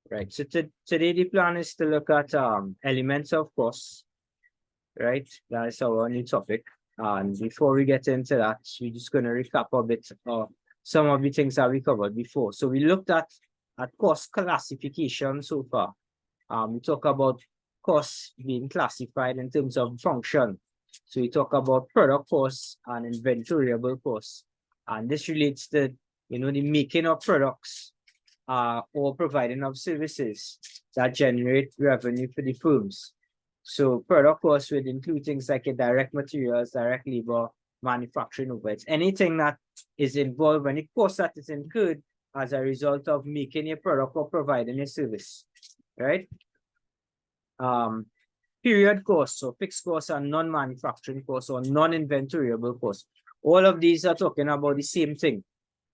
Right. So today the plan is to look at elements of cost, right? That is our new topic. And before we get into that, we're just going to recap a bit of some of the things that we covered before. So we looked at cost classification so far. We talk about costs being classified in terms of function. So we talk about product costs and inventoriable costs. And this relates to, the making of products or providing of services that generate revenue for the firms. So product costs would include things like direct materials, direct labor, manufacturing overheads, anything that is involved, any cost that is incurred as a result of making a product or providing a service, right? Period costs, so fixed costs and non-manufacturing costs or non-inventoriable costs. All of these are talking about the same thing,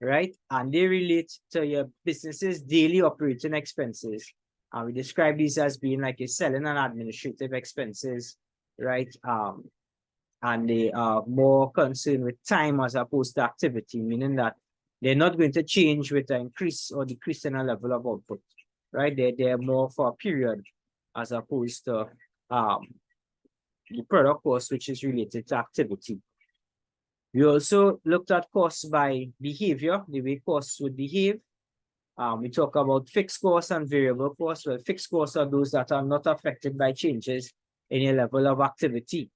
right? And they relate to your business's daily operating expenses. And we describe these as being like a selling and administrative expenses, right? And they are more concerned with time as opposed to activity, meaning that they're not going to change with an increase or decrease in a level of output, right? They're more for a period as opposed to the product cost, which is related to activity. We also looked at costs by behavior, the way costs would behave. We talk about fixed costs and variable costs. Well, fixed costs are those that are not affected by changes in your level of activity.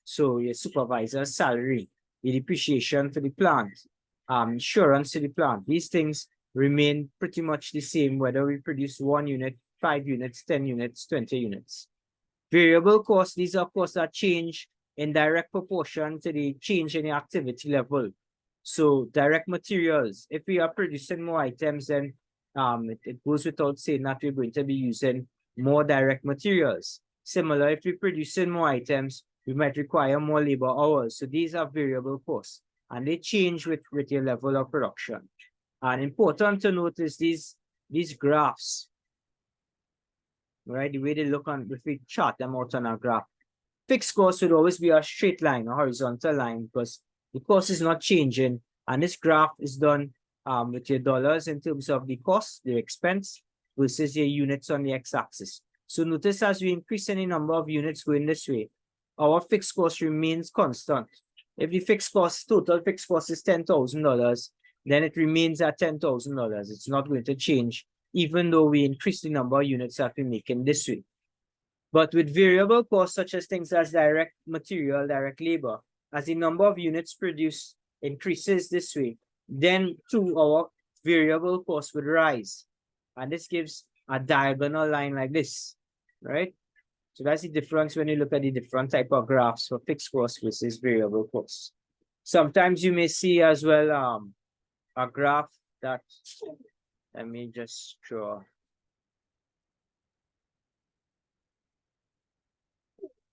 So your supervisor's salary, the depreciation for the plant, insurance to the plant. These things remain pretty much the same whether we produce 1 unit, 5 units, 10 units, 20 units. Variable costs, these are costs that change in direct proportion to the change in the activity level. So direct materials, if we are producing more items, then it goes without saying that we're going to be using more direct materials. Similar, if we're producing more items, we might require more labor hours. So these are variable costs and they change with your level of production. And important to notice these graphs, right? The way they look on, if we chart them out on a graph, fixed cost would always be a straight line, a horizontal line, because the cost is not changing. And this graph is done with your dollars in terms of the cost, the expense, versus your units on the x-axis. So notice as we increase any number of units going this way, our fixed cost remains constant. If the total fixed cost is $10,000, then it remains at $10,000. It's not going to change, even though we increase the number of units that we make in this way. But with variable costs, such as things as direct material, direct labor, as the number of units produced increases this way, then too our variable costs would rise. And this gives a diagonal line like this, right? So that's the difference when you look at the different type of graphs for fixed costs versus variable costs. Sometimes you may see as well a graph that, let me just draw.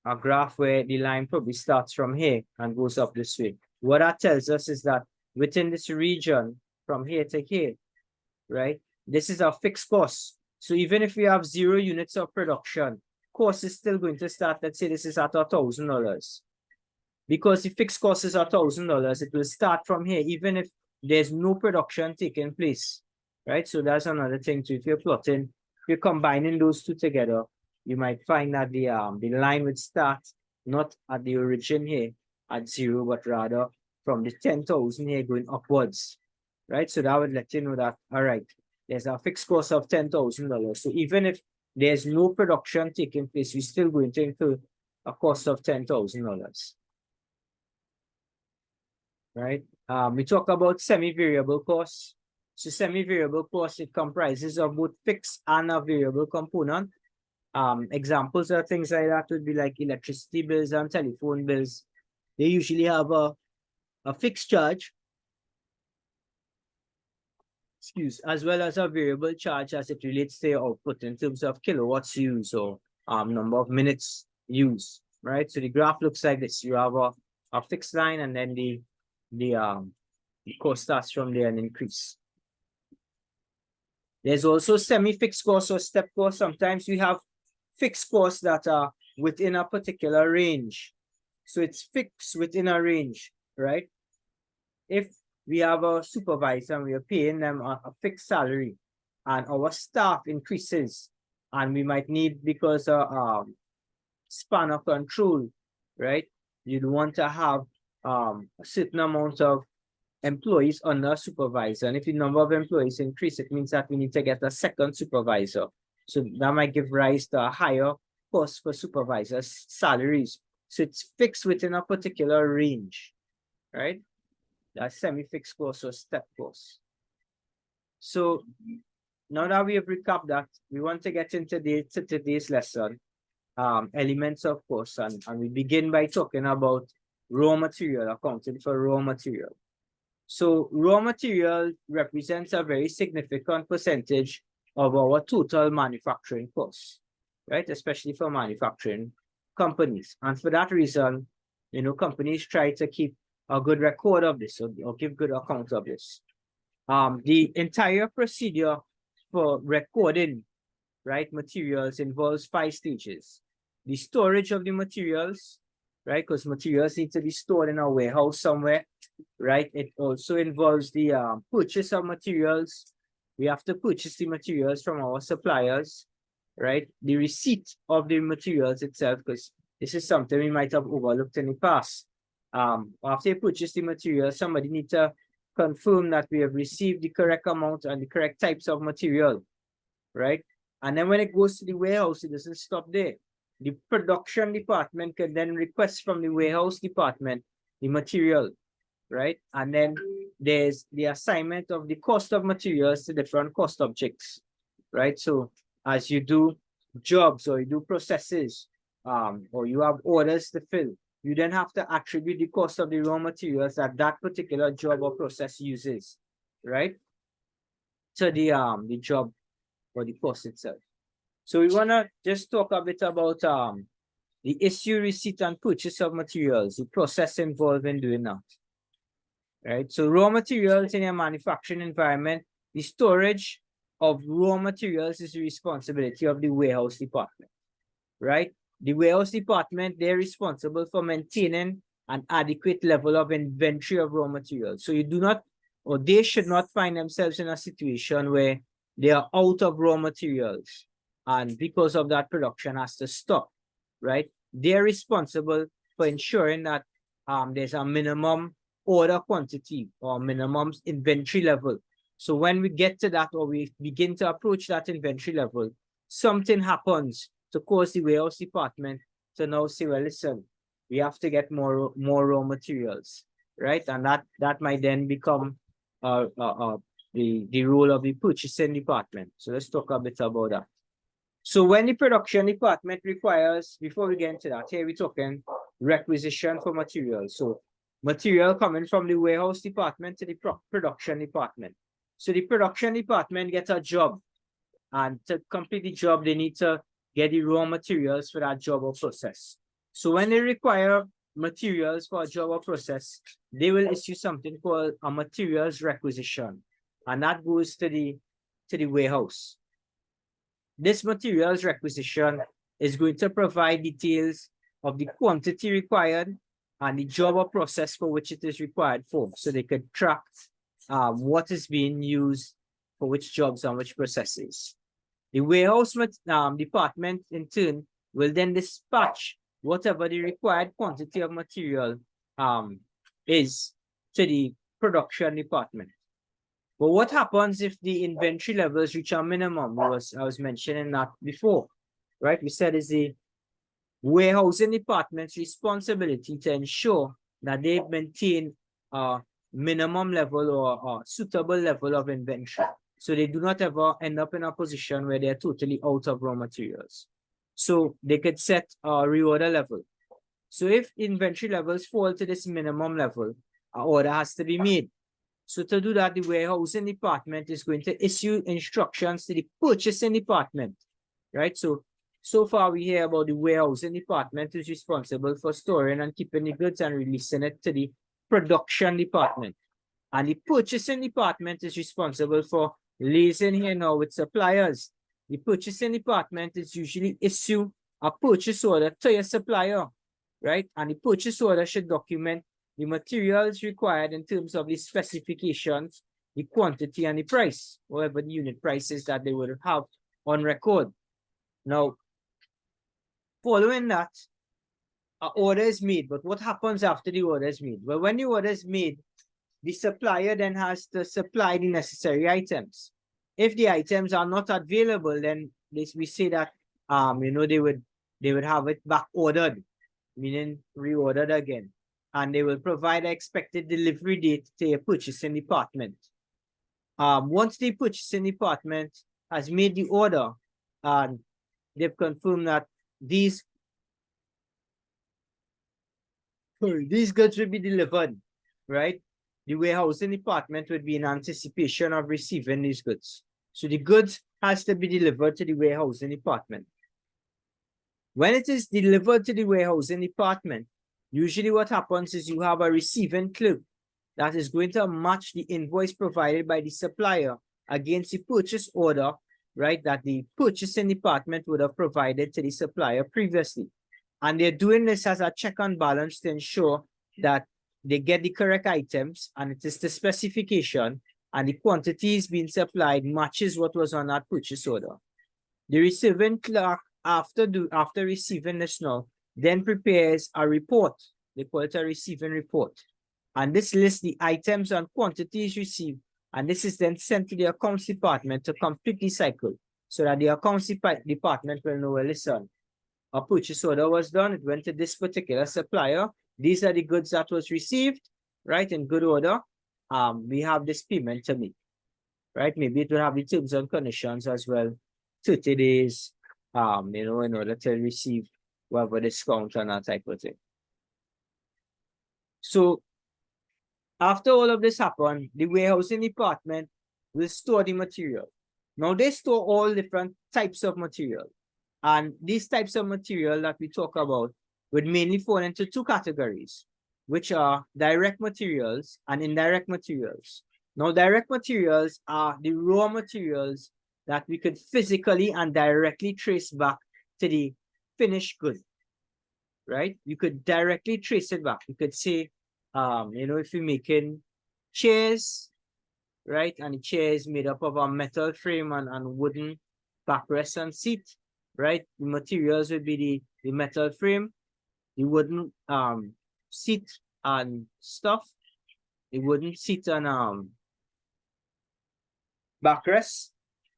A graph where the line probably starts from here and goes up this way. What that tells us is that within this region, from here to here, right, this is our fixed cost. So even if we have 0 units of production, cost is still going to start, let's say this is at $1,000. Because the fixed cost is $1,000, it will start from here, even if there's no production taking place, right? So that's another thing too. If you're plotting, if you're combining those two together, you might find that the line would start not at the origin here at 0, but rather from the 10,000 here going upwards, right? So that would let you know that, all right, there's a fixed cost of $10,000. So even if there's no production taking place, we're still going to incur a cost of $10,000, right? We talk about semi-variable costs. So semi-variable costs, it comprises of both fixed and a variable component. Examples of things like that would be like electricity bills and telephone bills. They usually have a fixed charge, as well as a variable charge as it relates to your output in terms of kilowatts used or number of minutes used, right? So the graph looks like this. You have a fixed line and then the cost starts from there and increase. There's also semi-fixed costs or step costs. Sometimes we have fixed costs that are within a particular range. So it's fixed within a range, right? If we have a supervisor and we are paying them a fixed salary, and our staff increases, and we might need, because span of control, right? You'd want to have a certain amount of employees under a supervisor. And if the number of employees increase, it means that we need to get a second supervisor. So that might give rise to a higher cost for supervisors' salaries. So it's fixed within a particular range, right? That's semi-fixed cost or step cost. So now that we have recapped that, we want to get into today's lesson, elements of cost, and we begin by talking about raw material, accounting for raw material. So raw material represents a very significant percentage of our total manufacturing costs, right? Especially for manufacturing companies. And for that reason, you know, companies try to keep a good record of this, or give good account of this. The entire procedure for recording, right, materials involves 5 stages. The storage of the materials, right, because materials need to be stored in a warehouse somewhere, right? It also involves the purchase of materials. We have to purchase the materials from our suppliers, right? The receipt of the materials itself, because this is something we might have overlooked in the past. After you purchase the materials, somebody needs to confirm that we have received the correct amount and the correct types of material, right? And then when it goes to the warehouse, it doesn't stop there. The production department can then request from the warehouse department the material, right? And then there's the assignment of the cost of materials to different cost objects, right? So as you do jobs or you do processes, or you have orders to fill, you then have to attribute the cost of the raw materials that that particular job or process uses, right? To the job or the cost itself. So we want to just talk a bit about the issue, receipt, and purchase of materials, the process involved in doing that. Right? So raw materials in a manufacturing environment, the storage of raw materials is the responsibility of the warehouse department. Right? The warehouse department, they're responsible for maintaining an adequate level of inventory of raw materials. So you do not, or they should not find themselves in a situation where they are out of raw materials, and because of that, production has to stop, right? They're responsible for ensuring that there's a minimum order quantity or minimum inventory level. So when we get to that, or we begin to approach that inventory level, something happens to cause the warehouse department to now say, well, listen, we have to get more raw materials, right? And that might then become the role of the purchasing department. So let's talk a bit about that. So when the production department requires, before we get into that, here we're talking requisition for materials. So material coming from the warehouse department to the production department. So the production department gets a job, and to complete the job, they need to get the raw materials for that job or process. So when they require materials for a job or process, they will issue something called a materials requisition, and that goes to the warehouse. This materials requisition is going to provide details of the quantity required and the job or process for which it is required for, so they could track what is being used for which jobs and which processes. The warehouse department, in turn, will then dispatch whatever the required quantity of material is to the production department. But what happens if the inventory levels reach a minimum? I was mentioning that before, right? We said it's the warehousing department's responsibility to ensure that they maintain a minimum level or a suitable level of inventory, so they do not ever end up in a position where they're totally out of raw materials. So they could set a reorder level. So if inventory levels fall to this minimum level, an order has to be made. So to do that, the warehousing department is going to issue instructions to the purchasing department, right? So far we hear about the warehousing department is responsible for storing and keeping the goods and releasing it to the production department. And the purchasing department is responsible for liaising here now with suppliers. The purchasing department is usually issue a purchase order to your supplier, right? And the purchase order should document the materials required in terms of the specifications, the quantity and the price, whatever the unit prices that they would have on record. Now, following that, an order is made, but what happens after the order is made? Well, when the order is made, the supplier then has to supply the necessary items. If the items are not available, then we say that they would have it back ordered, meaning reordered again, and they will provide an expected delivery date to your purchasing department. Once the purchasing department has made the order and they've confirmed that these goods will be delivered, right? The warehousing department would be in anticipation of receiving these goods. So the goods has to be delivered to the warehousing department. When it is delivered to the warehousing department, usually what happens is you have a receiving clerk that is going to match the invoice provided by the supplier against the purchase order, right, that the purchasing department would have provided to the supplier previously. And they're doing this as a check and balance to ensure that they get the correct items and it is the specification and the quantities being supplied matches what was on that purchase order. The receiving clerk, after receiving this now, then prepares a report. They call it a receiving report. And this lists the items and quantities received. And this is then sent to the accounts department to complete the cycle so that the accounts department will know, well, listen, a purchase order was done. It went to this particular supplier. These are the goods that was received, right, in good order. We have this payment to make, right? Maybe it will have the terms and conditions as well. 30 days, in order to receive whatever discount and that type of thing. So after all of this happened, the warehousing department will store the material. Now they store all different types of material. And these types of material that we talk about would mainly fall into two categories, which are direct materials and indirect materials. Now, direct materials are the raw materials that we could physically and directly trace back to the finished good, right? You could directly trace it back. You could say, if you're making chairs, right? And the chair is made up of a metal frame and wooden backrest and seat, right? The materials would be the metal frame, the wooden seat and stuff, the wooden seat and backrest,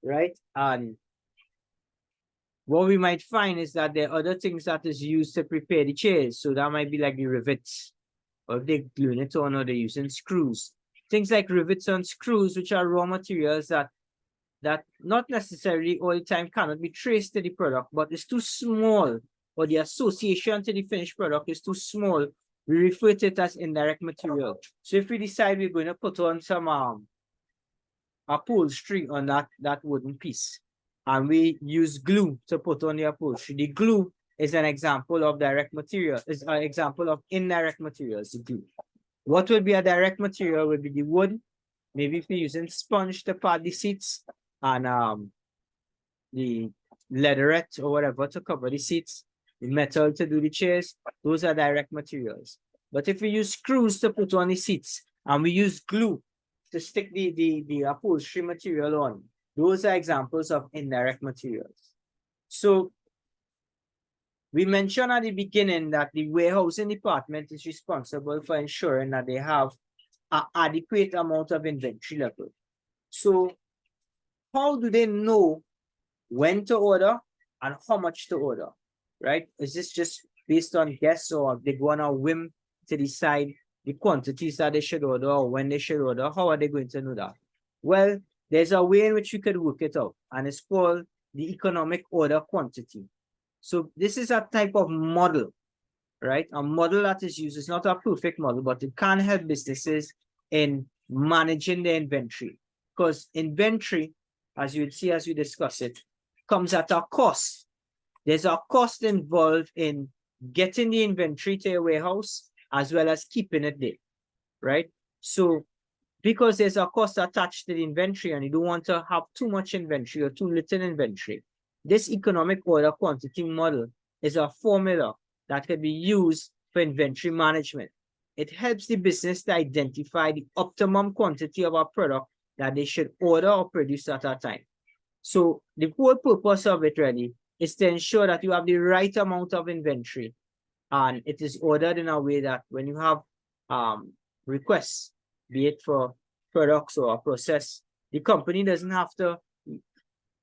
right? And what we might find is that there are other things that is used to prepare the chairs. So that might be like the rivets, or if they're gluing it on, or they're using screws. Things like rivets and screws, which are raw materials that not necessarily all the time cannot be traced to the product, but it's too small, or the association to the finished product is too small. We refer to it as indirect material. So if we decide we're going to put on some upholstery on that wooden piece, and we use glue to put on the upholstery, the glue is an example of direct material, is an example of indirect materials, the glue. What would be a direct material would be the wood. Maybe if you're using sponge to pad the seats, and the leatherette or whatever to cover the seats, the metal to do the chairs, those are direct materials. But if we use screws to put on the seats and we use glue to stick the upholstery material on, those are examples of indirect materials. So we mentioned at the beginning that the warehousing department is responsible for ensuring that they have an adequate amount of inventory level. So how do they know when to order and how much to order, right? Is this just based on guess, or they go on a whim to decide the quantities that they should order or when they should order? How are they going to know that? Well, there's a way in which you could work it out, and it's called the economic order quantity. So this is a type of model, right? A model that is used. It's not a perfect model, but it can help businesses in managing their inventory, because inventory, as you would see as we discuss it, comes at a cost. There's a cost involved in getting the inventory to your warehouse as well as keeping it there, right? So because there's a cost attached to the inventory and you don't want to have too much inventory or too little inventory, this economic order quantity model is a formula that can be used for inventory management. It helps the business to identify the optimum quantity of a product that they should order or produce at a time. So the whole purpose of it really is to ensure that you have the right amount of inventory and it is ordered in a way that when you have requests, be it for products or a process, the company doesn't have to,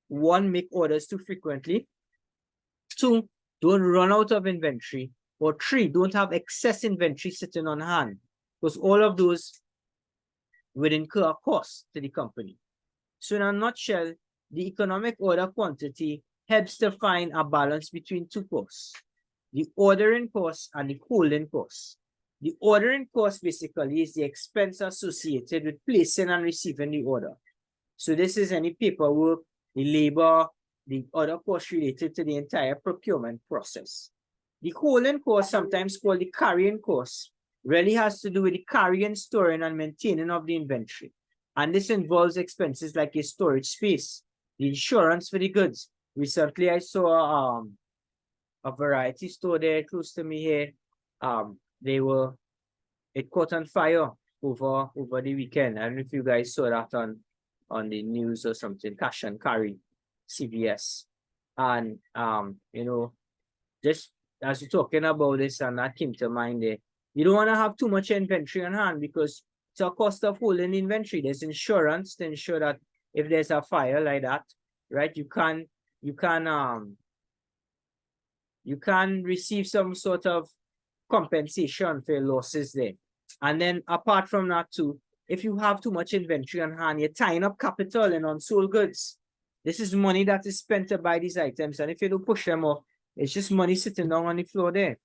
one, make orders too frequently, two, don't run out of inventory, or three, don't have excess inventory sitting on hand, because all of those would incur a cost to the company. So in a nutshell, the economic order quantity helps to find a balance between two costs, the ordering cost and the holding cost. The ordering cost basically is the expense associated with placing and receiving the order. So this is any paperwork, the labor, the other costs related to the entire procurement process. The holding cost, sometimes called the carrying cost, really has to do with the carrying, storing, and maintaining of the inventory. And this involves expenses like a storage space, the insurance for the goods. Recently, I saw a variety store there close to me here. It caught on fire over the weekend. I don't know if you guys saw that on the news or something. Cash and carry, CVS. And you know, just as you're talking about this, and that came to mind there, you don't want to have too much inventory on hand because it's a cost of holding inventory. There's insurance to ensure that if there's a fire like that, right, you can receive some sort of compensation for losses there. And then apart from that too, if you have too much inventory on hand, you're tying up capital in unsold goods. This is money that is spent to buy these items. And if you don't push them off, it's just money sitting down on the floor there,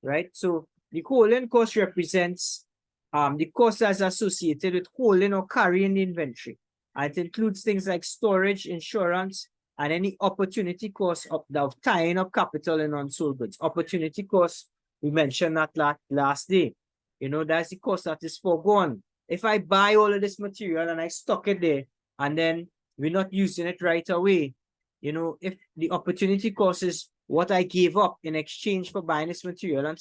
right? So the holding cost represents the cost that's associated with holding or carrying the inventory. And it includes things like storage, insurance, and any opportunity cost of tying up capital in unsold goods. Opportunity cost, we mentioned that last day. You know, that's the cost that is foregone. If I buy all of this material and I stock it there, and then we're not using it right away, you know, if the opportunity cost is what I gave up in exchange for buying this material and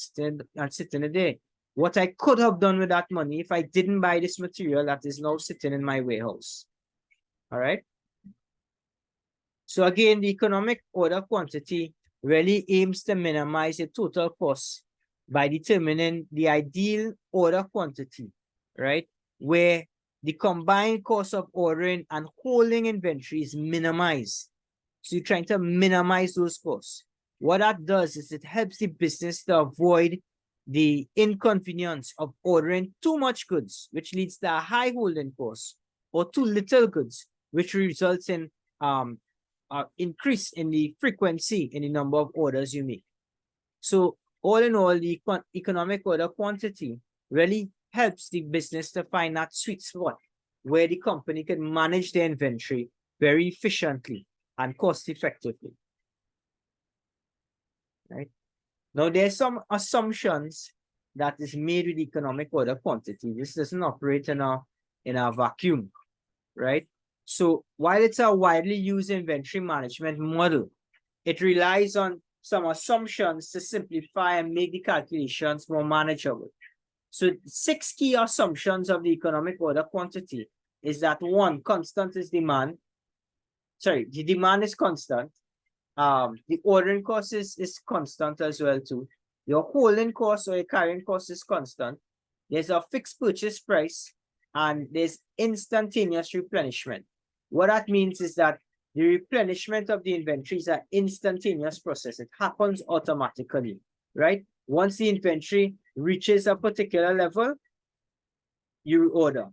sitting it there, what I could have done with that money if I didn't buy this material that is now sitting in my warehouse. All right. So again, the economic order quantity really aims to minimize the total cost by determining the ideal order quantity, right? Where the combined cost of ordering and holding inventory is minimized. So you're trying to minimize those costs. What that does is it helps the business to avoid the inconvenience of ordering too much goods, which leads to a high holding cost, or too little goods, which results in increase in the frequency in the number of orders you make. So all in all, the economic order quantity really helps the business to find that sweet spot where the company can manage their inventory very efficiently and cost effectively. Right? Now, there's some assumptions that is made with economic order quantity. This doesn't operate in a vacuum, right? So while it's a widely used inventory management model, it relies on some assumptions to simplify and make the calculations more manageable. So 6 key assumptions of the economic order quantity is that 1, constant is demand. Sorry, the demand is constant. The ordering cost is constant as well too. Your holding cost or your carrying cost is constant. There's a fixed purchase price and there's instantaneous replenishment. What that means is that the replenishment of the inventory is an instantaneous process. It happens automatically, right? Once the inventory reaches a particular level, you order,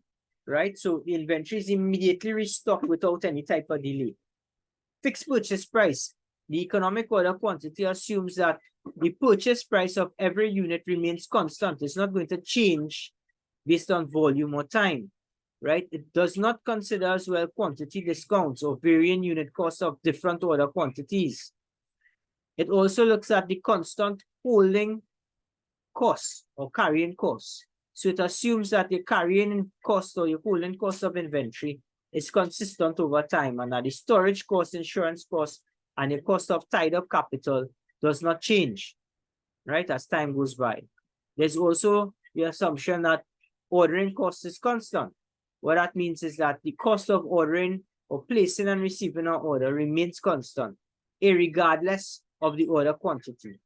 right? So the inventory is immediately restocked without any type of delay. Fixed purchase price. The economic order quantity assumes that the purchase price of every unit remains constant. It's not going to change based on volume or time, right? It does not consider as well quantity discounts or varying unit costs of different order quantities. It also looks at the constant holding costs or carrying costs. So it assumes that the carrying cost or your holding cost of inventory is consistent over time and that the storage cost, insurance cost, and the cost of tied up capital does not change, right, as time goes by. There's also the assumption that ordering cost is constant. what that means is that the cost of ordering or placing and receiving an order remains constant, irregardless of the order quantity.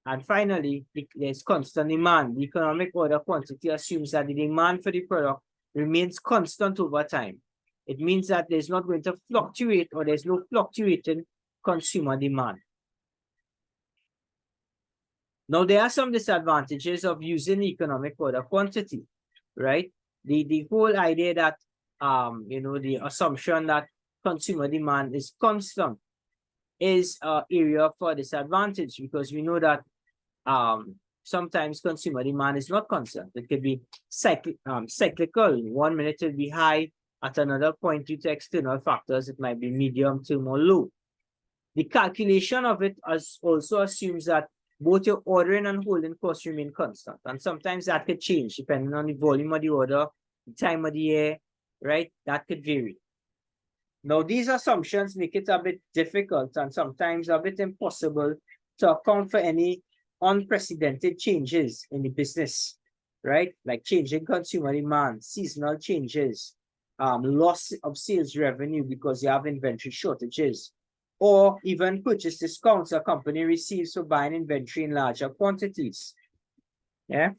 And finally, there's constant demand. The economic order quantity assumes that the demand for the product remains constant over time. It means that there's not going to fluctuate, or there's no fluctuating consumer demand. Now, there are some disadvantages of using the economic order quantity, right? The whole idea that, the assumption that consumer demand is constant is an area for disadvantage, because we know that sometimes consumer demand is not constant. It could be cyclical. 1 minute it will be high, at another point due to external factors, it might be medium to more low. The calculation of it also assumes that both your ordering and holding costs remain constant. And sometimes that could change depending on the volume of the order, the time of the year, right? That could vary. Now, these assumptions make it a bit difficult and sometimes a bit impossible to account for any unprecedented changes in the business, right? Like changing consumer demand, seasonal changes, loss of sales revenue because you have inventory shortages, or even purchase discounts a company receives for buying inventory in larger quantities. Yeah.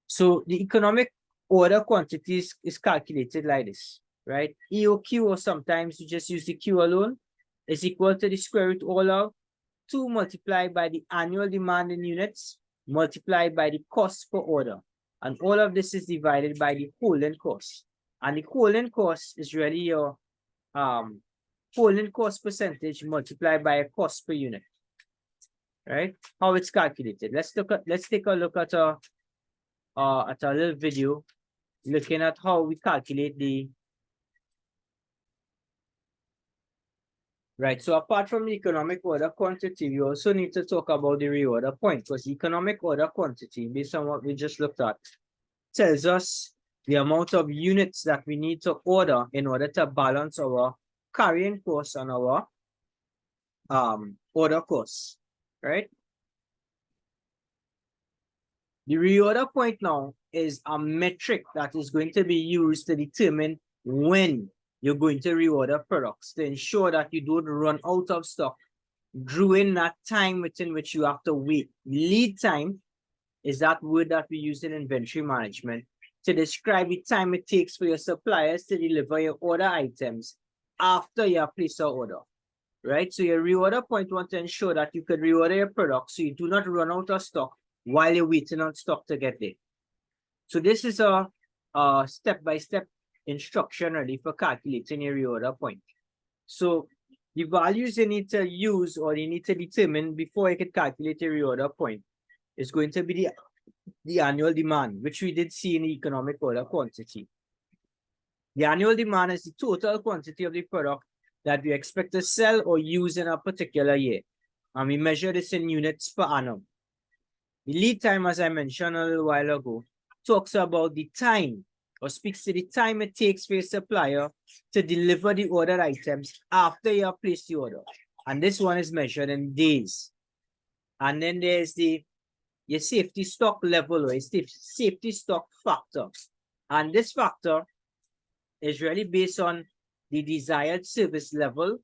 So the economic order quantities is calculated like this, right? EOQ, or sometimes you just use the Q alone, is equal to the square root all of 2 multiplied by the annual demand in units multiplied by the cost per order. And all of this is divided by the holding cost. And the holding cost is really your holding cost percentage multiplied by a cost per unit, right? How it's calculated. Let's take a look at a little video looking at how we calculate the. Right, so apart from the economic order quantity, we also need to talk about the reorder point, because economic order quantity, based on what we just looked at, tells us the amount of units that we need to order in order to balance our carrying costs and our order costs, right? The reorder point now is a metric that is going to be used to determine when you're going to reorder products, to ensure that you don't run out of stock during that time within which you have to wait. Lead time is that word that we use in inventory management to describe the time it takes for your suppliers to deliver your order items after you have placed an order, right? So your reorder point wants to ensure that you can reorder your product so you do not run out of stock while you're waiting on stock to get there. So this is a step-by-step instruction ready for calculating your reorder point. So the values you need to use, or you need to determine before you can calculate your reorder point, is going to be the annual demand, which we did see in the economic order quantity. The annual demand is the total quantity of the product that we expect to sell or use in a particular year. And we measure this in units per annum. The lead time, as I mentioned a little while ago, talks about the time, or speaks to the time it takes for your supplier to deliver the ordered items after you have placed the order. And this one is measured in days. And then there's your safety stock level, or safety stock factor. And this factor is really based on the desired service level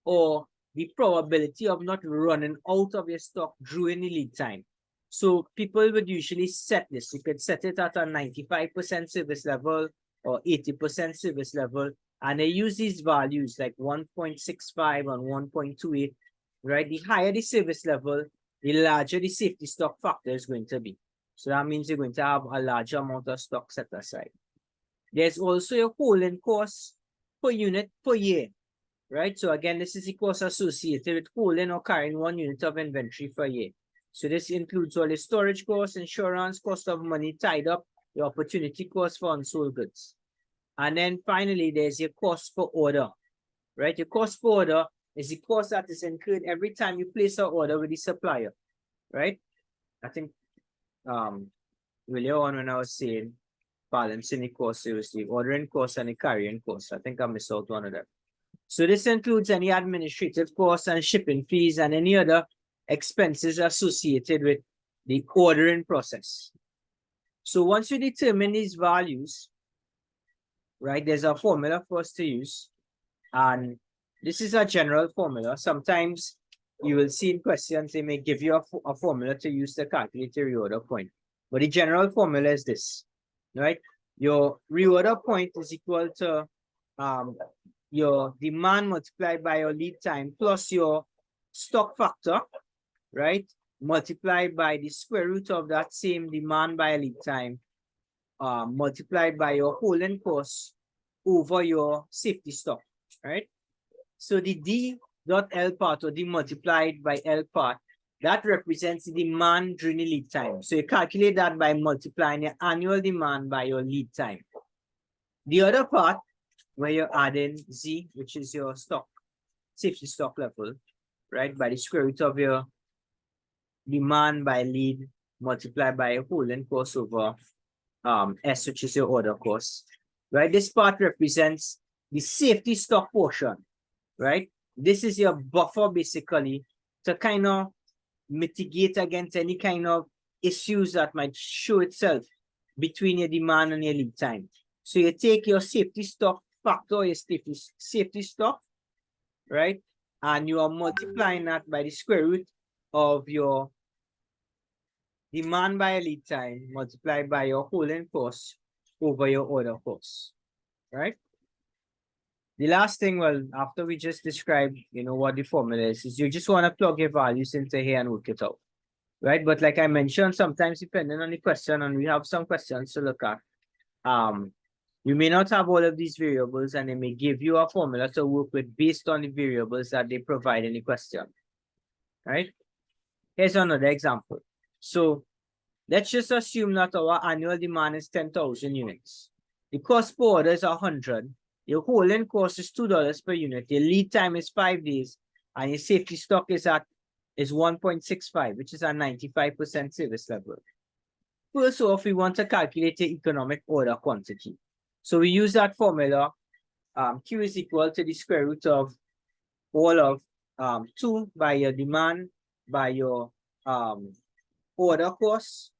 or the probability of not running out of your stock during the lead time. So people would usually set this. You could set it at a 95% service level or 80% service level. And they use these values like 1.65 and 1.28, right? The higher the service level, the larger the safety stock factor is going to be. So that means you're going to have a larger amount of stock set aside. There's also your holding cost per unit per year, right? So again, this is the cost associated with holding or carrying 1 unit of inventory per year. So this includes all the storage costs, insurance, cost of money tied up, the opportunity cost for unsold goods. And then finally, there's your cost per order, right? Your cost per order is the cost that is incurred every time you place an order with the supplier, right? I think earlier on when I was saying balancing the cost, it was the ordering cost and the carrying cost. I think I missed out one of them. So this includes any administrative costs and shipping fees and any other expenses associated with the ordering process. So once you determine these values, right, there's a formula for us to use. And this is a general formula. Sometimes you will see in questions, they may give you a formula to use to calculate your reorder point. But the general formula is this, right? Your reorder point is equal to your demand multiplied by your lead time plus your stock factor, right? Multiplied by the square root of that same demand by lead time, multiplied by your holding cost over your safety stock, right? So the D dot L part, or D multiplied by L part, that represents the demand during the lead time. So you calculate that by multiplying your annual demand by your lead time. The other part, where you're adding Z, which is your stock, safety stock level, right, by the square root of your demand by lead multiplied by a holding cost over S, which is your order cost, right? This part represents the safety stock portion, right? This is your buffer basically to kind of mitigate against any kind of issues that might show itself between your demand and your lead time. So you take your safety stock factor, your safety stock, right? And you are multiplying that by the square root of your demand by lead time multiplied by your holding cost over your order cost, right? The last thing, well, after we just described, what the formula is you just want to plug your values into here and work it out, right? But like I mentioned, sometimes depending on the question, and we have some questions to look at, you may not have all of these variables, and they may give you a formula to work with based on the variables that they provide in the question, right? Here's another example. So let's just assume that our annual demand is 10,000 units. The cost per order is 100. Your holding cost is $2 per unit. Your lead time is 5 days, and your safety stock is 1.65, which is a 95% service level. First off, we want to calculate the economic order quantity. So we use that formula. Q is equal to the square root of all of 2 by your demand by your order cost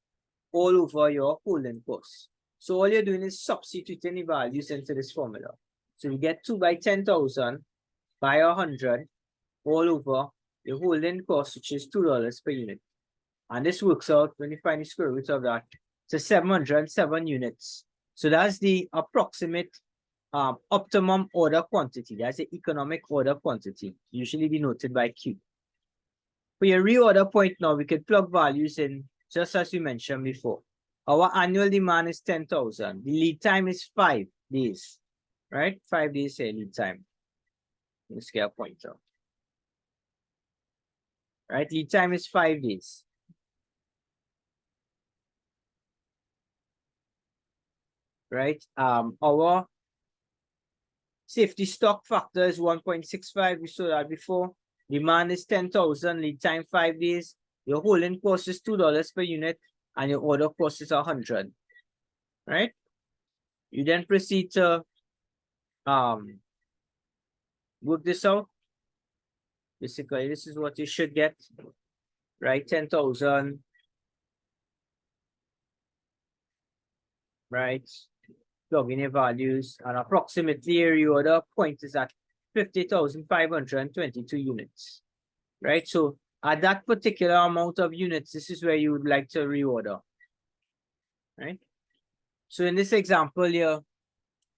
all over your holding cost. So all you're doing is substituting the values into this formula. So you get 2 by 10,000 by 100 all over the holding cost, which is $2 per unit. And this works out, when you find the square root of that, to 707 units. So that's the approximate optimum order quantity. That's the economic order quantity, usually denoted by Q. For your reorder point now, we could plug values in just as we mentioned before. Our annual demand is 10,000. The lead time is 5 days, right? 5 days here, lead time. Let's get a pointer. Right, lead time is 5 days. Right, our safety stock factor is 1.65. We saw that before. Demand is 10,000, lead time 5 days. Your holding cost is $2 per unit, and your order cost is 100. Right? You then proceed to work this out. Basically, this is what you should get. Right? 10,000. Right? Plug in your values, and approximately your reorder point is at 50,522 units. Right? So at that particular amount of units, this is where you would like to reorder. Right? So in this example, your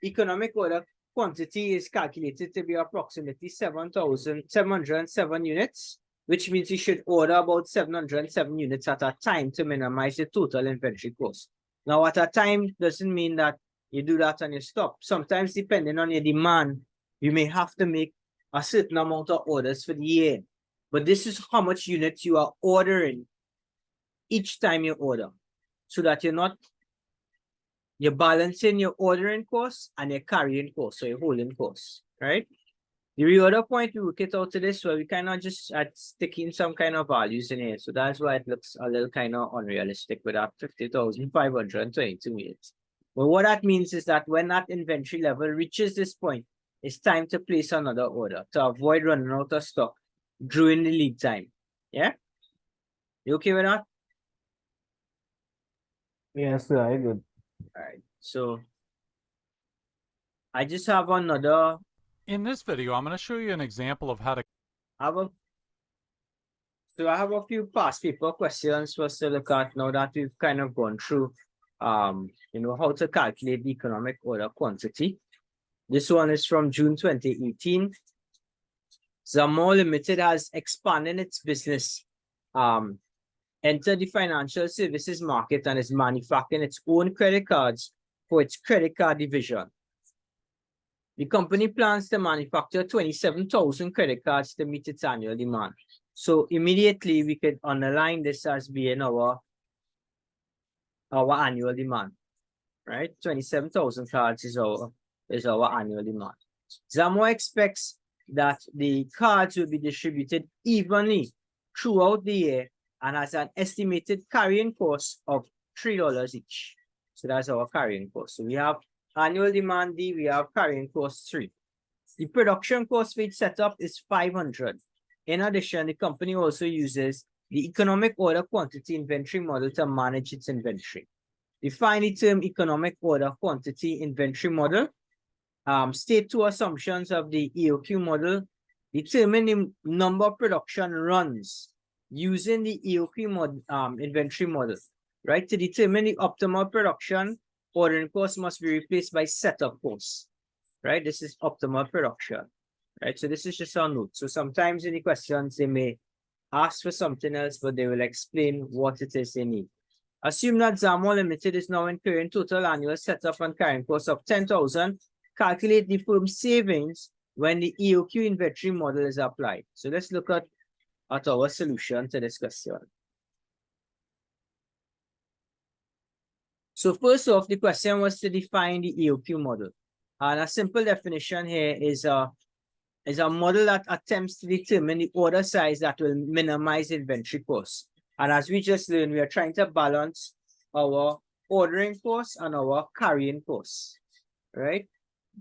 economic order quantity is calculated to be approximately 707 units, which means you should order about 707 units at a time to minimize the total inventory cost. Now, at a time doesn't mean that you do that and you stop. Sometimes, depending on your demand, you may have to make a certain amount of orders for the year. But this is how much units you are ordering each time you order, so that you're balancing your ordering costs and your carrying costs, so your holding costs, right? The reorder point, we work it out to this, where we kind of just stick in some kind of values in here. So that's why it looks a little kind of unrealistic with that 50,522 units. But what that means is that when that inventory level reaches this point, it's time to place another order to avoid running out of stock during the lead time. Yeah? You okay with that? Yes, sir, I good. All right. So I just have another. In this video, I'm going to show you an example of how to Have a, so I have a few past paper questions for us to look at now that we've kind of gone through, how to calculate the economic order quantity. This one is from June 2018. Zamor Limited has expanded its business, entered the financial services market and is manufacturing its own credit cards for its credit card division. The company plans to manufacture 27,000 credit cards to meet its annual demand. So immediately we could underline this as being our annual demand, right? 27,000 cards is our annual demand. Zamor expects that the cards will be distributed evenly throughout the year and has an estimated carrying cost of $3 each. So that's our carrying cost. So we have annual demand D, we have carrying cost 3. The production cost for each setup is $500. In addition, the company also uses the economic order quantity inventory model to manage its inventory. Define the term economic order quantity inventory model. State two assumptions of the EOQ model. Determine the number of production runs using the EOQ inventory model. Right? To determine the optimal production, ordering cost must be replaced by setup cost. Right? This is optimal production. Right? So this is just a note. So sometimes in the questions, they may ask for something else, but they will explain what it is they need. Assume that Zamor Limited is now incurring total annual setup and carrying cost of 10,000. Calculate the firm's savings when the EOQ inventory model is applied. So let's look at our solution to this question. So first off, the question was to define the EOQ model. And a simple definition here is a model that attempts to determine the order size that will minimize inventory costs. And as we just learned, we are trying to balance our ordering costs and our carrying costs, right?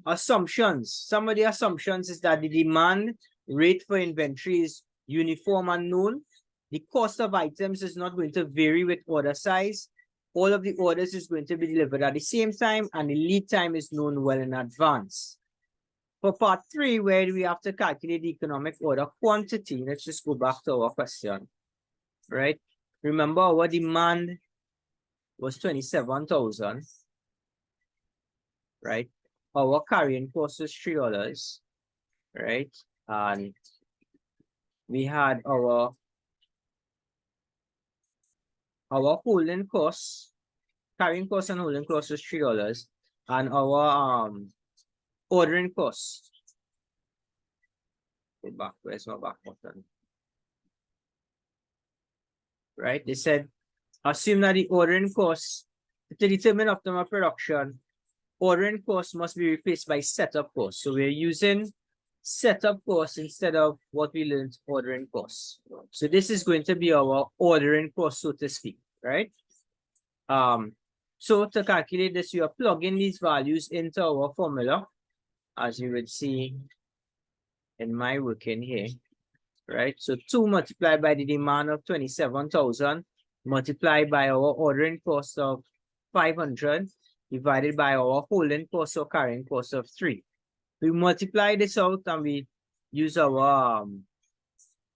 Assumptions. Some of the assumptions is that the demand rate for inventory is uniform and known. The cost of items is not going to vary with order size. All of the orders is going to be delivered at the same time, and the lead time is known well in advance. For part 3, where we have to calculate the economic order quantity, let's just go back to our question, right? Remember, our demand was 27,000, right? Our carrying cost was $3, right? And we had our holding costs, carrying cost and holding cost was $3, and our ordering costs. Go back, where's my back button? Right? They said, assume that the ordering costs, to determine optimal production, ordering costs must be replaced by setup costs. So we're using setup costs instead of what we learned, ordering costs. So this is going to be our ordering cost, so to speak, right? So to calculate this, you are plugging these values into our formula, as you would see in my working here, right? So 2 multiplied by the demand of 27,000 multiplied by our ordering cost of 500 divided by our holding cost or carrying cost of 3. We multiply this out and we use our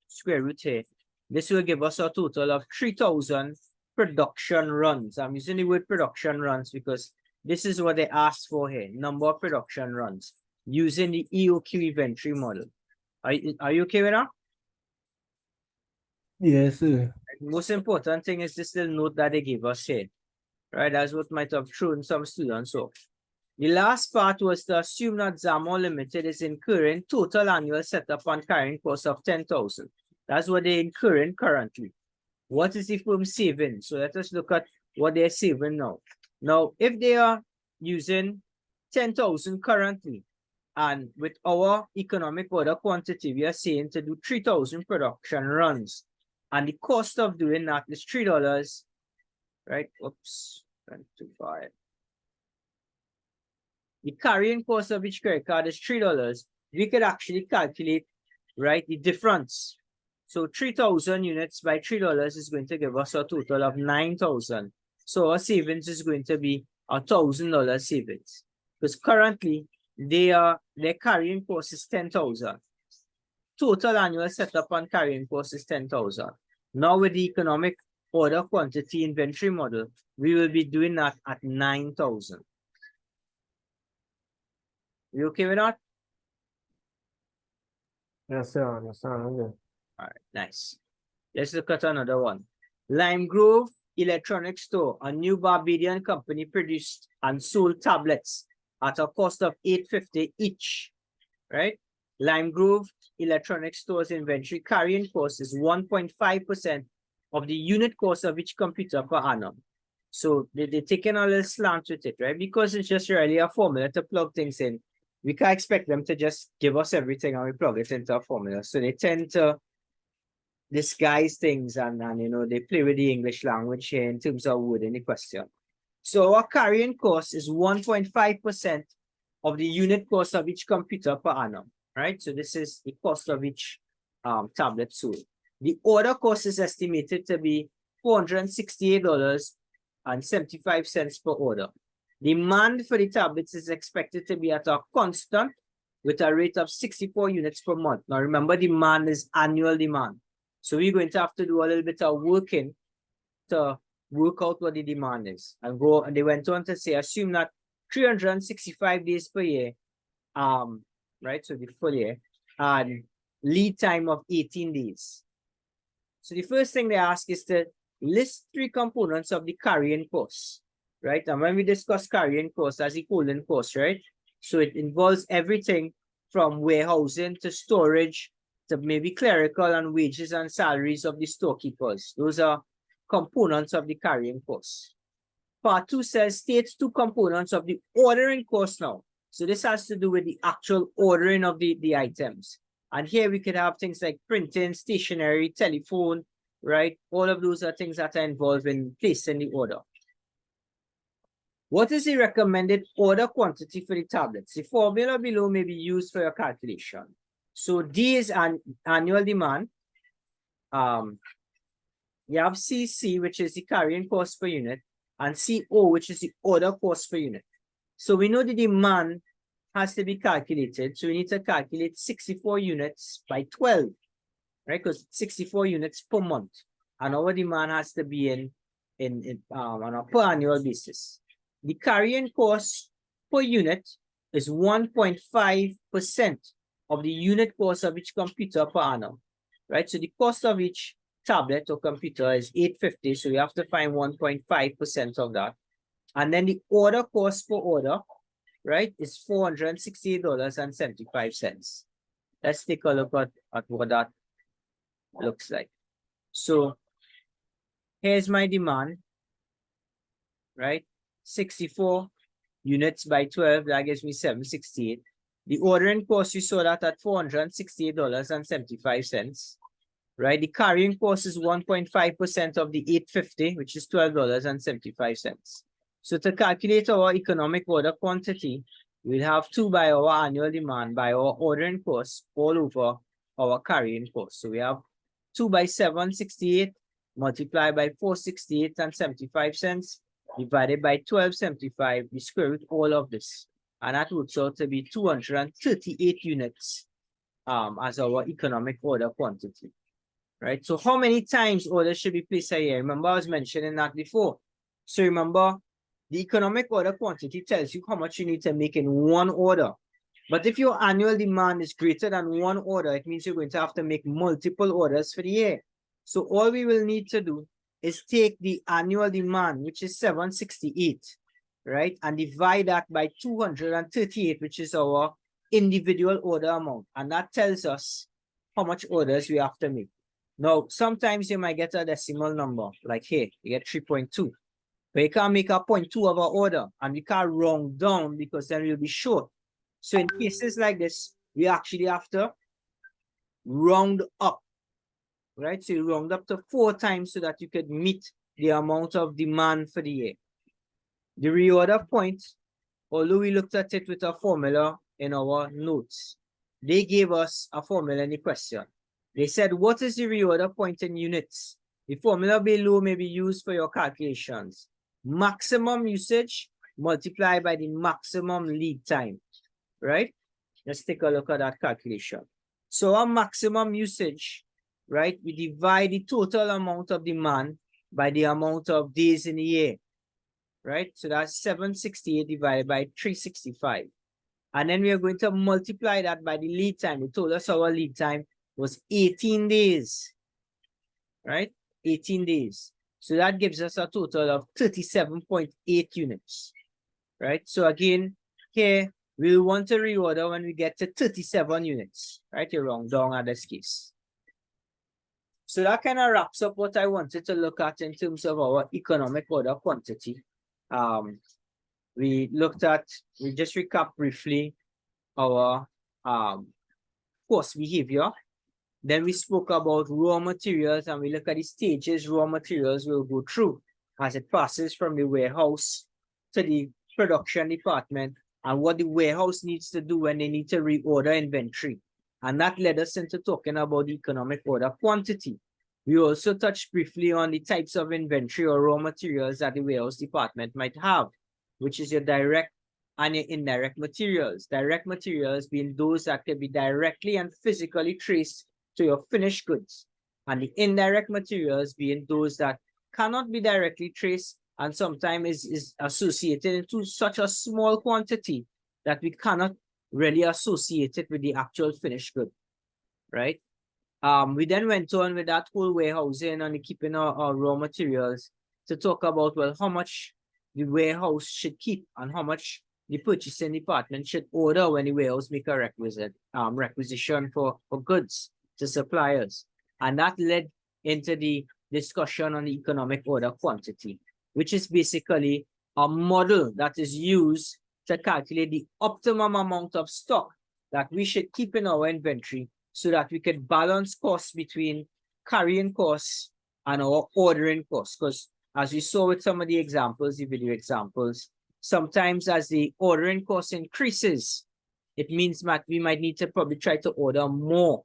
square root here. This will give us a total of 3,000 production runs. I'm using the word production runs because this is what they asked for here, number of production runs using the EOQ inventory model. Are you okay with that? Yes, sir. Most important thing is this little note that they gave us here, right? That's what might have thrown some students off. The last part was to assume that Zamor Limited is incurring total annual setup and carrying cost of 10,000. That's what they're incurring currently. What is the firm saving? So let us look at what they're saving now. Now, if they are using 10,000 currently, and with our economic order quantity, we are saying to do 3,000 production runs. And the cost of doing that is $3, right? Oops, went too far. The carrying cost of each credit card is $3. We could actually calculate, right, the difference. So 3,000 units by $3 is going to give us a total of 9,000. So our savings is going to be $1,000 savings. Because currently their carrying cost is 10,000. Total annual setup and carrying cost is 10,000. Now with the economic order quantity inventory model, we will be doing that at 9,000. You okay with that? Yes, sir. Understand. Okay. All right, nice. Let's look at another one. Lime Grove Electronics Store, a new Barbadian company, produced and sold tablets at a cost of $8.50 each, right? Lime Grove Electronics Store's inventory carrying cost is 1.5% of the unit cost of each computer per annum. So they're taking a little slant with it, right? Because it's just really a formula to plug things in. We can't expect them to just give us everything and we plug it into a formula. So they tend to disguise things and you know, they play with the English language here in terms of word in the question. So our carrying cost is 1.5% of the unit cost of each computer per annum, right? So this is the cost of each tablet sold. The order cost is estimated to be $468.75 per order. Demand for the tablets is expected to be at a constant with a rate of 64 units per month. Now remember, demand is annual demand. So we're going to have to do a little bit of working to work out what the demand is. And they went on to say, assume that 365 days per year, right? So the full year, and lead time of 18 days. So the first thing they ask is to list 3 components of the carrying cost, right? And when we discuss carrying cost as equaling cost, right? So it involves everything from warehousing to storage to maybe clerical and wages and salaries of the storekeepers. Those are components of the carrying cost. Part 2 says states 2 components of the ordering cost now. So this has to do with the actual ordering of the items. And here we could have things like printing, stationery, telephone, right? All of those are things that are involved in placing the order. What is the recommended order quantity for the tablets? The formula below may be used for your calculation. So D is annual demand. You have CC, which is the carrying cost per unit, and CO, which is the order cost per unit. So we know the demand has to be calculated. So we need to calculate 64 units by 12, right? Because 64 units per month. And our demand has to be on a per annual basis. The carrying cost per unit is 1.5% of the unit cost of each computer per annum, right? So the cost of each tablet or computer is $8.50. So we have to find 1.5% of that. And then the order cost per order, right, is $468.75. Let's take a look at what that looks like. So here's my demand, right? 64 units by 12, that gives me 768. The ordering cost, you saw that at $468.75, right? The carrying cost is 1.5% of the $8.50, which is $12.75. So to calculate our economic order quantity, we'll have 2 by our annual demand by our ordering cost all over our carrying cost. So we have 2 by 768 multiplied by 468.75 divided by 12.75. We square root all of this. And that works out to be 238 units as our economic order quantity, right? So how many times orders should be placed a year? Remember, I was mentioning that before. So remember, the economic order quantity tells you how much you need to make in one order. But if your annual demand is greater than one order, it means you're going to have to make multiple orders for the year. So all we will need to do is take the annual demand, which is 768, right? And divide that by 238, which is our individual order amount. And that tells us how much orders we have to make. Now, sometimes you might get a decimal number, like here, you get 3.2. But you can't make a 0.2 of our order, and we can't round down because then we'll be short. So in cases like this, we actually have to round up, right? So you round up to 4 times so that you could meet the amount of demand for the year. The reorder point, although we looked at it with a formula in our notes, they gave us a formula in the question. They said, what is the reorder point in units? The formula below may be used for your calculations. maximum usage multiplied by the maximum lead time, right? Let's take a look at that calculation. So our maximum usage, right? We divide the total amount of demand by the amount of days in a year, right? So that's 768 divided by 365. And then we are going to multiply that by the lead time. They told us our lead time was 18 days, right? 18 days. So that gives us a total of 37.8 units, right? So again, here we'll want to reorder when we get to 37 units, right? You're wrong, down at this case. So that kind of wraps up what I wanted to look at in terms of our economic order quantity. We just recap briefly our cost behavior. Then we spoke about raw materials, and we look at the stages raw materials will go through as it passes from the warehouse to the production department, and what the warehouse needs to do when they need to reorder inventory. And that led us into talking about the economic order quantity. We also touched briefly on the types of inventory or raw materials that the warehouse department might have, which is your direct and your indirect materials. Direct materials being those that can be directly and physically traced to your finished goods, and the indirect materials being those that cannot be directly traced and sometimes is associated into such a small quantity that we cannot really associate it with the actual finished good, right? We then went on with that whole warehousing and the keeping our raw materials to talk about, well, how much the warehouse should keep and how much the purchasing department should order when the warehouse make a requisition for goods to suppliers. And that led into the discussion on the economic order quantity, which is basically a model that is used to calculate the optimum amount of stock that we should keep in our inventory so that we can balance costs between carrying costs and our ordering costs. Because as we saw with some of the examples, the video examples, sometimes as the ordering cost increases, it means that we might need to probably try to order more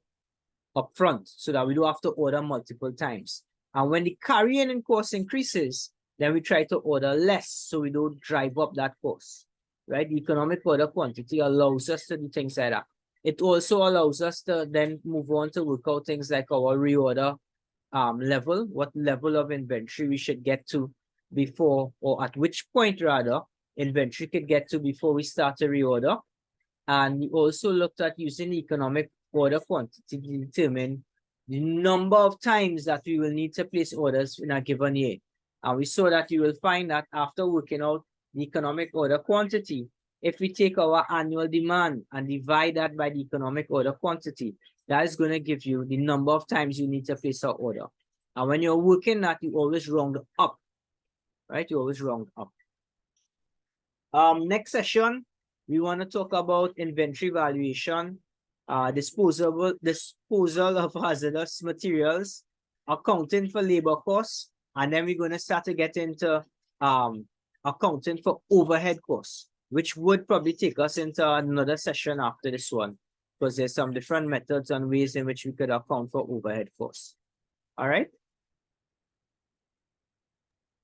upfront so that we don't have to order multiple times. And when the carrying cost increases, then we try to order less so we don't drive up that cost, right? The economic order quantity allows us to do things like that. It also allows us to then move on to work out things like our reorder level, what level of inventory we should get to before, or at which point rather, inventory could get to before we start a reorder. And we also looked at using the economic order quantity to determine the number of times that we will need to place orders in a given year. And we saw that you will find that after working out the economic order quantity, if we take our annual demand and divide that by the economic order quantity, that is going to give you the number of times you need to place an order. And when you're working that, you always round up, right? You always round up. Next session, we want to talk about inventory valuation, disposal of hazardous materials, accounting for labor costs, and then we're going to start to get into accounting for overhead costs, which would probably take us into another session after this one, because there's some different methods and ways in which we could account for overhead costs. All right.